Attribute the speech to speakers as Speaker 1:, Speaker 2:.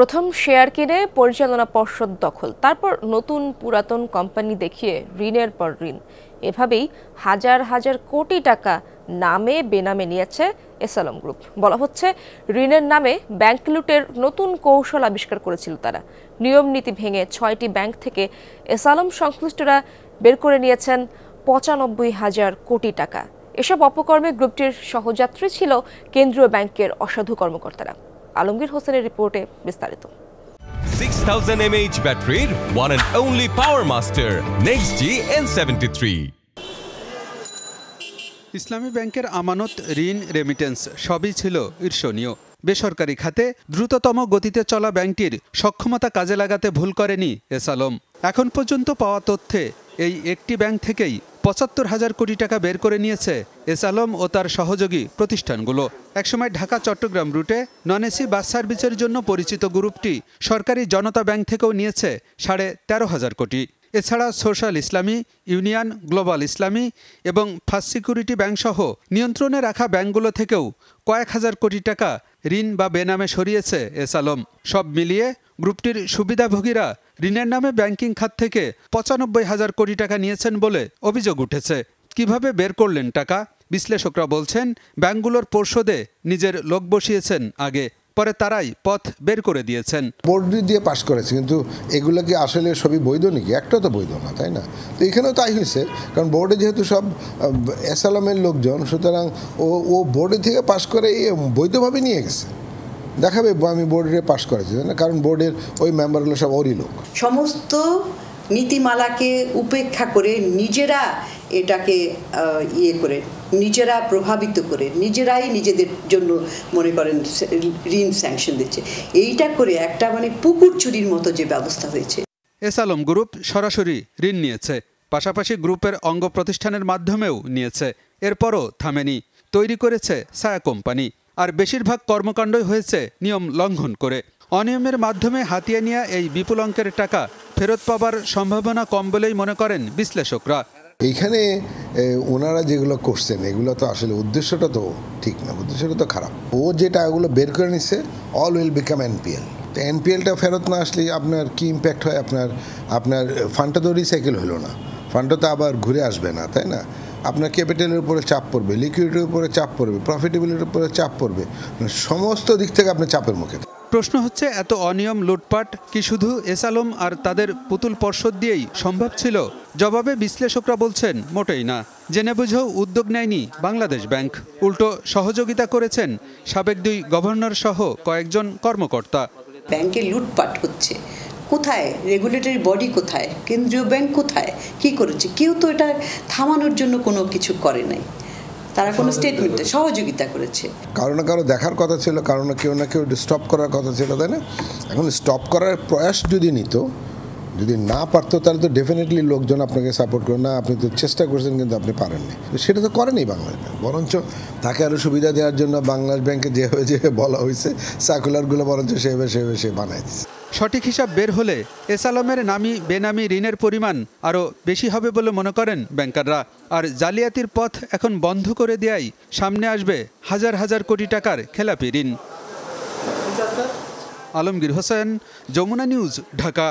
Speaker 1: প্রথম শেয়ার কিনে পরিচালনা পর্ষদ দখল, তারপর নতুন পুরাতন কোম্পানি দেখিয়ে ঋণের পর ঋণ, এভাবেই হাজার হাজার কোটি টাকা নামে বেনামে নিয়েছে এসালম গ্রুপ। বলা হচ্ছে ঋণের নামে ব্যাংক লুটের নতুন কৌশল আবিষ্কার করেছিল তারা। নিয়ম নীতি ভেঙে ৬টি ব্যাংক থেকে এসালম সংশ্লিষ্টরা বের করে নিয়েছেন ৯৫,০০০ কোটি টাকা। এসব অপকর্মে গ্রুপটির সহযাত্রী ছিল কেন্দ্রীয় ব্যাংকের অসাধু কর্মকর্তারা। আলমগীর হোসেনের রিপোর্টে বিস্তারিত।
Speaker 2: 6000 mAh ব্যাটারির one and only power master NextG N73।
Speaker 3: ইসলামী ব্যাংকের আমানত, ঋণ, রেমিটেন্স সবই ছিল ঈর্ষণীয়। বেসরকারি খাতে দ্রুততম গতিতে চলা ব্যাংকটির সক্ষমতা কাজে লাগাতে ভুল করেনি এসালম। এখন পর্যন্ত পাওয়া তথ্যে এই একটি ব্যাংক থেকেই ৭৫,০০০ কোটি টাকা বের করে নিয়েছে এসালম ও তার সহযোগী প্রতিষ্ঠানগুলো। একসময় ঢাকা চট্টগ্রাম রুটে নন এসি বাস সার্ভিসের জন্য পরিচিত গ্রুপটি সরকারি জনতা ব্যাংক থেকেও নিয়েছে ১৫,৫০০ কোটি। এছাড়া সোশ্যাল ইসলামী, ইউনিয়ন, গ্লোবাল ইসলামী এবং ফার্স্ট সিকিউরিটি ব্যাংকসহ নিয়ন্ত্রণে রাখা ব্যাংকগুলো থেকেও কয়েক হাজার কোটি টাকা ঋণ বা বেনামে সরিয়েছে এসালম। সব মিলিয়ে গ্রুপটির সুবিধাভোগীরা ঋণের নামে ব্যাংকিং খাত থেকে ৯৫,০০০ কোটি টাকা নিয়েছেন বলে অভিযোগ উঠেছে। কিভাবে বের করলেন টাকা? বিশ্লেষকরা বলছেন ব্যাংকগুলোর পর্ষদে নিজের লোক বসিয়েছেন আগে, পরে তারাই পথ বের করে দিয়েছেন।
Speaker 4: বোর্ড দিয়ে পাশ করেছে, কিন্তু এগুলো কি আসলে সবই বৈধ নাকি? একটাও তো বৈধ না, তাই না? তো এখানেও তাই হয়েছে, কারণ বোর্ডে যেহেতু সব এসালমের লোকজন, সুতরাং ও বোর্ডে থেকে পাশ করে বৈধভাবে নিয়ে গেছে, দেখাবে আমি বোর্ডে পাশ করেছি, তাই না? কারণ বোর্ডের ওই মেম্বারগুলো সব ওরই লোক।
Speaker 5: সমস্ত নীতিমালাকে উপেক্ষা করে নিজেরা এটাকে করে নিজেরা প্রভাবিত করে নিজেরাই নিজেদের জন্য মনে করেন ঋণ স্যাংশন দিচ্ছে। এইটা করে একটা পুকুর চুরির মতো যে ব্যবস্থা হয়েছে।
Speaker 3: এসালম গ্রুপ সরাসরি ঋণ নিয়েছে, পাশাপাশি গ্রুপের অঙ্গ প্রতিষ্ঠানের মাধ্যমেও নিয়েছে। এরপরও থামেনি, তৈরি করেছে ছায়া কোম্পানি। আর বেশিরভাগ কর্মকাণ্ডই হয়েছে নিয়ম লঙ্ঘন করে। অনিয়মের মাধ্যমে হাতিয়ে নেওয়া এই বিপুল অঙ্কের টাকা ফেরত পাবার সম্ভাবনা কম বলেই মনে করেন বিশ্লেষকরা।
Speaker 4: এইখানে ওনারা যেগুলো করছেন এগুলো তো আসলে উদ্দেশ্যটা তো ঠিক না, উদ্দেশ্যটা তো খারাপ। ও যে টাকাগুলো বের করে নিচ্ছে অল উইল বিকাম এনপিএল। তো এনপিএলটা ফেরত না আসলে আপনার কি ইম্প্যাক্ট হয়? আপনার ফান্ডটা তো রিসাইকেল হলো না, ফান্ডটা তো আবার ঘুরে আসবে না, তাই না? আপনার ক্যাপিটালের উপরে চাপ পড়বে, লিকুইডিটির উপরে চাপ পড়বে, প্রফিটেবিলিটির উপরে চাপ পড়বে, সমস্ত দিক থেকে আপনি চাপের মুখে।
Speaker 3: প্রশ্ন হচ্ছে, এত অনিয়ম লুটপাট কি শুধু এসালম আর তাদের পুতুল পর্ষদ দিয়েই সম্ভব ছিল? জবাবে বিশ্লেষকরা বলছেন মোটেই না। জেনে বুঝেও উদ্যোগ নেয়নি বাংলাদেশ ব্যাংক, উল্টো সহযোগিতা করেছেন সাবেক ২ গভর্নর সহ কয়েকজন কর্মকর্তা।
Speaker 5: ব্যাংকে লুটপাট হচ্ছে, কোথায় রেগুলেটরি বডি, কোথায় কেন্দ্রীয় ব্যাংক, কোথায় কি করেছে? কেউ তো এটা থামানোর জন্য কোনো কিছু করে নাই। তারা কোনো স্টেটমেন্টে সহযোগিতা করেছে।
Speaker 4: কারো না কারো দেখার কথা ছিল, কারো না কেউ স্টপ করার কথা ছিল, তাই না? এখন স্টপ করার প্রয়াস যদি নিত, যদি না পারতো, তাহলে তো ডেফিনেটলি লোকজন আপনাকে সাপোর্ট করে না। আপনি তো চেষ্টা করছেন, কিন্তু আপনি পারেননি। সেটা তো করেনি বাংলাদেশ ব্যাংক। বরঞ্চ তাকে আরও সুবিধা দেওয়ার জন্য বাংলাদেশ ব্যাংকে যেভাবে বলা হয়েছে সার্কুলারগুলো বরঞ্চ সেভাবে সে বানাই দিচ্ছে।
Speaker 3: সঠিক হিসাব বের হলে এসালমের নামি বেনামি ঋণের পরিমাণ আরও বেশি হবে বলে মনে করেন ব্যাংকাররা। আর জালিয়াতির পথ এখন বন্ধ করে দেয়াই সামনে আসবে হাজার হাজার কোটি টাকার খেলাপি ঋণ। আলমগীর হোসেন, যমুনা নিউজ, ঢাকা।